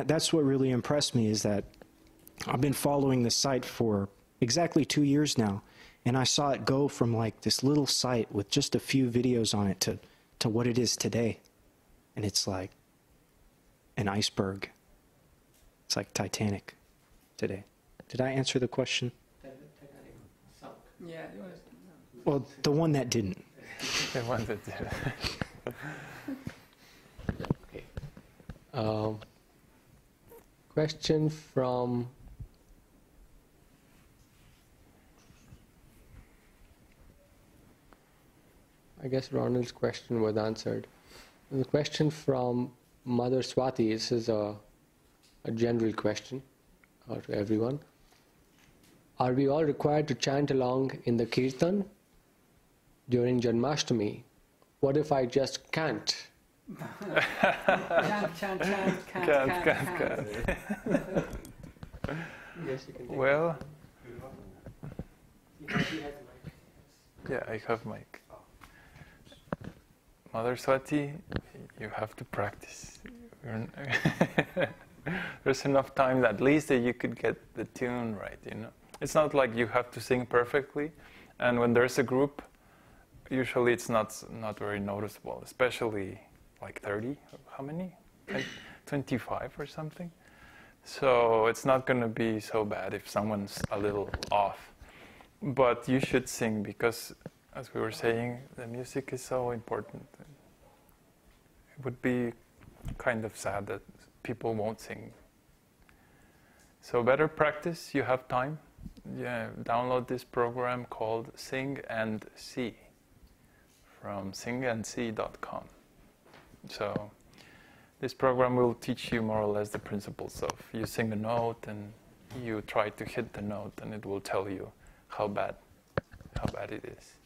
That's what really impressed me, is that I've been following the site for exactly 2 years now, and I saw it go from like this little site with just a few videos on it to what it is today. And it's like an iceberg. It's like Titanic today. Did I answer the question? Titanic sunk. Yeah. Well, the one that didn't. The one that didn't. Okay. Question from... I guess Ronald's question was answered. The question from Mother Swati, this is a general question to everyone. Are we all required to chant along in the kirtan during Janmashtami? What if I just can't? Can't. Yes, you can take Well, it. yeah, I have mic. Mother Swati, you have to practice. There's enough time that at least that you could get the tune right, you know. It's not like you have to sing perfectly, and when there's a group, usually it's not very noticeable, especially like 30, how many? Like 25 or something. So it's not going to be so bad if someone's a little off. But you should sing because, as we were saying, the music is so important. It would be kind of sad that people won't sing. So better practice, you have time. Yeah, download this program called Sing and See from singandsee.com. So this program will teach you more or less the principles of you sing a note and you try to hit the note and it will tell you how bad it is.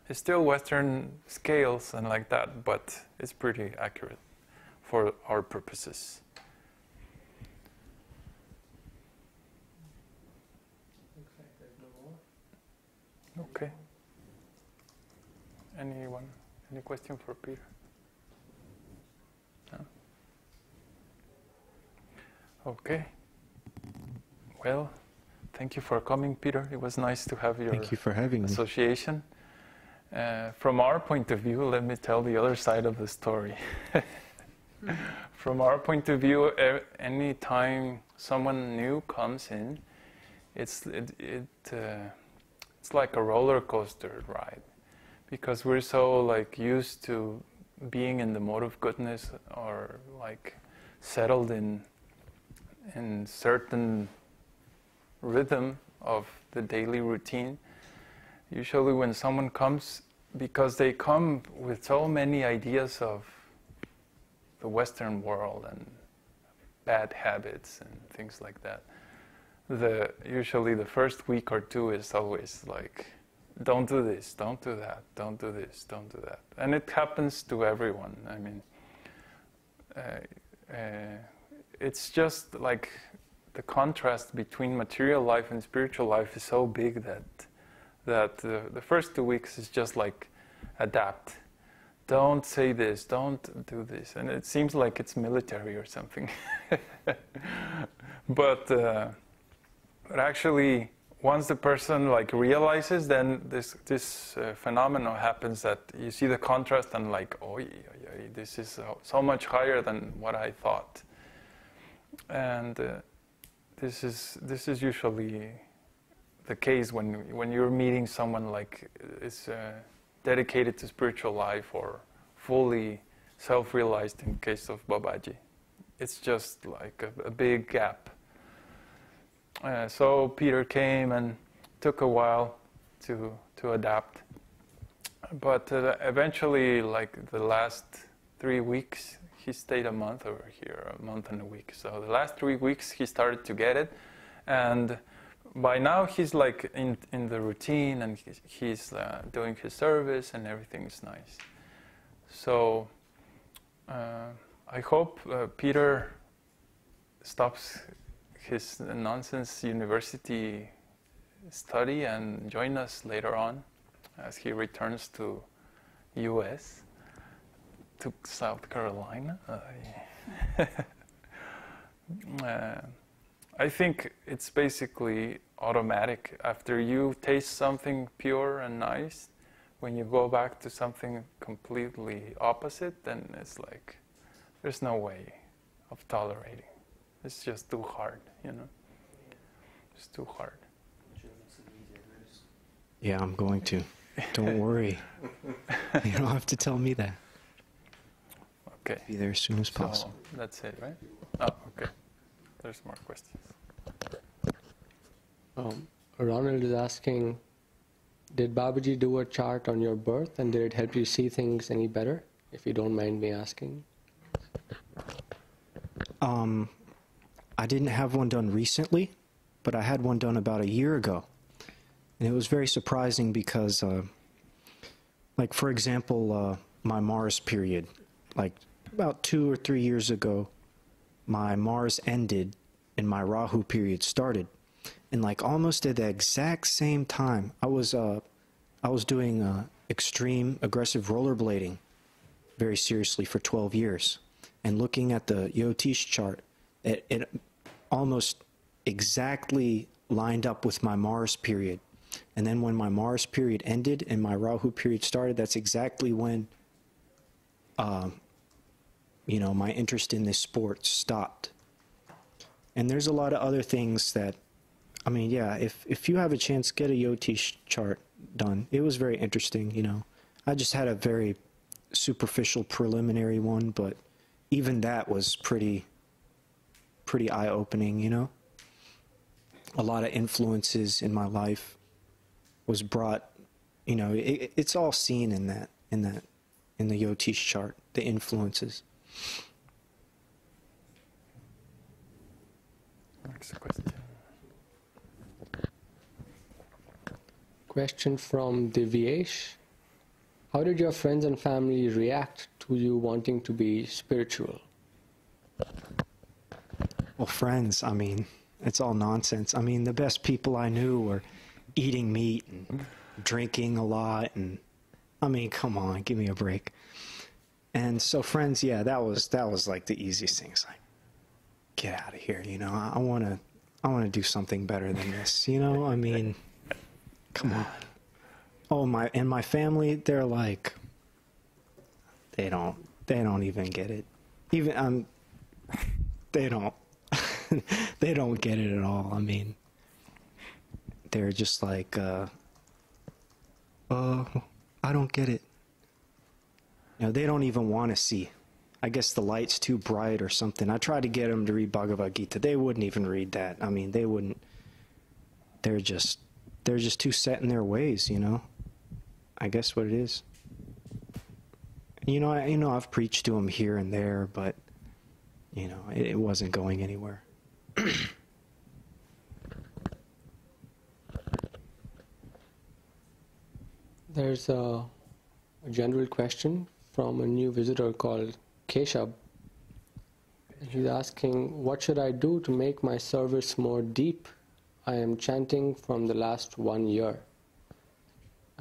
It's still Western scales and like that, but it's pretty accurate for our purposes. Okay. Anyone? Any question for Peter? No? Okay. Well, thank you for coming, Peter. It was nice to have your Thank you for having me. association. From our point of view, let me tell the other side of the story. From our point of view, any time someone new comes in, it's like a roller coaster ride, because we're so like used to being in the mode of goodness or like settled in certain rhythm of the daily routine. Usually when someone comes, because they come with so many ideas of the Western world and bad habits and things like that, usually the first week or two is always like, don't do this, don't do that, don't do this, don't do that. And it happens to everyone. I mean, it's just like the contrast between material life and spiritual life is so big that the first 2 weeks is just like adapt. Don't say this, don't do this. And it seems like it's military or something. But actually, once the person like realizes, then this phenomenon happens that you see the contrast and like, oh, this is so much higher than what I thought. And this is usually the case when you're meeting someone like is dedicated to spiritual life or fully self-realized in case of Babaji. It's just like a big gap. So Peter came and took a while to adapt. But eventually, like the last 3 weeks, he stayed a month over here, a month and a week. So the last 3 weeks, he started to get it. And by now, he's like in the routine and he's doing his service and everything is nice. So I hope Peter stops his nonsense university study and join us later on as he returns to US, to South Carolina. I think it's basically automatic. After you taste something pure and nice, when you go back to something completely opposite, then it's like there's no way of tolerating. It's just too hard, you know. It's too hard. Yeah, I'm going to. Don't worry. You don't have to tell me that. Okay. Be there as soon as possible. So that's it, right? Oh, okay. There's more questions. Ronald is asking, did Babaji do a chart on your birth, and did it help you see things any better? If you don't mind me asking. I didn't have one done recently, but I had one done about a year ago. And it was very surprising because, like, for example, my Mars period, like about 2 or 3 years ago, my Mars ended and my Rahu period started. And like almost at the exact same time, I was doing extreme aggressive rollerblading very seriously for 12 years. And looking at the Yotish chart, it almost exactly lined up with my Mars period. And then when my Mars period ended and my Rahu period started, that's exactly when, you know, my interest in this sport stopped. And there's a lot of other things that, I mean, yeah, if you have a chance, get a Yotish chart done. It was very interesting, you know. I just had a very superficial preliminary one, but even that was pretty eye-opening, you know. A lot of influences in my life was brought, you know, it's all seen in the Yotish chart, the influences. Next question. Question from Divyesh. How did your friends and family react to you wanting to be spiritual? Well, friends, I mean, it's all nonsense. I mean, the best people I knew were eating meat and drinking a lot, and I mean, come on, give me a break. And so friends, yeah, that was like the easiest thing. It's like, get out of here, you know. I want to do something better than this, you know. I mean, come on. Oh, my family, they're like, they don't even get it. Even they don't they don't get it at all. I mean, they're just like, I don't get it. You know, they don't even want to see. I guess the light's too bright or something. I tried to get them to read Bhagavad-gītā. They wouldn't even read that. I mean, they wouldn't. They're just too set in their ways, you know. I guess what it is. You know, I've preached to them here and there, but you know, it wasn't going anywhere. There's a general question from a new visitor called Keshab. He's asking, what should I do to make my service more deep? I am chanting from the last 1 year.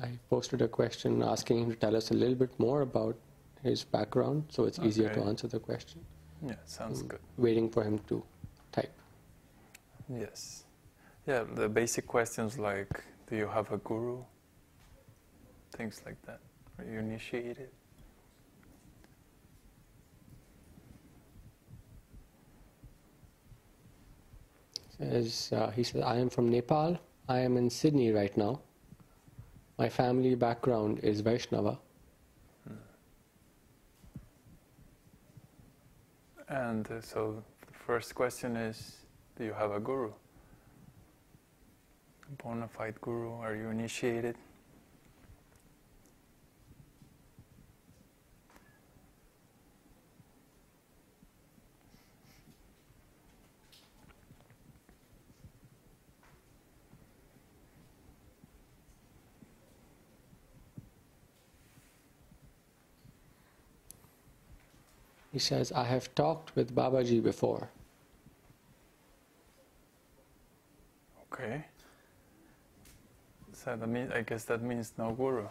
I posted a question asking him to tell us a little bit more about his background, so it's easier to answer the question. Yeah, sounds good. Waiting for him to type. Yes. Yeah, the basic questions like, do you have a guru? Things like that. Are you initiated? He says, I am from Nepal. I am in Sydney right now. My family background is Vaishnava. And so the first question is, do you have a guru? A bona fide guru? Are you initiated? He says, I have talked with Babaji before. Okay. So I guess that means no guru.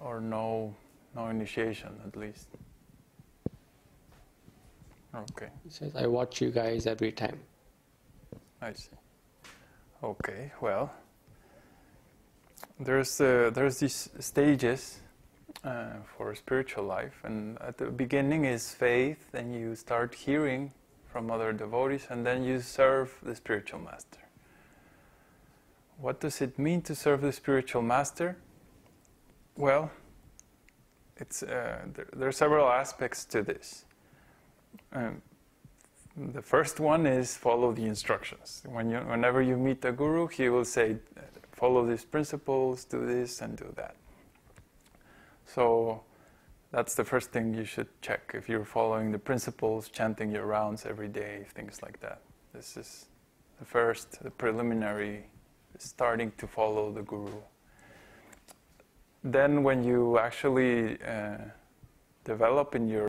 Or no initiation, at least. Okay. He says, I watch you guys every time. I see. Okay, well, there's these stages for spiritual life, and at the beginning is faith, and you start hearing from other devotees, and then you serve the spiritual master. What does it mean to serve the spiritual master? Well, there are several aspects to this. The first one is follow the instructions. Whenever you meet a guru, he will say, follow these principles, do this and do that. So that's the first thing you should check, if you're following the principles, chanting your rounds every day, things like that. This is the preliminary, starting to follow the guru. Then when you actually develop in your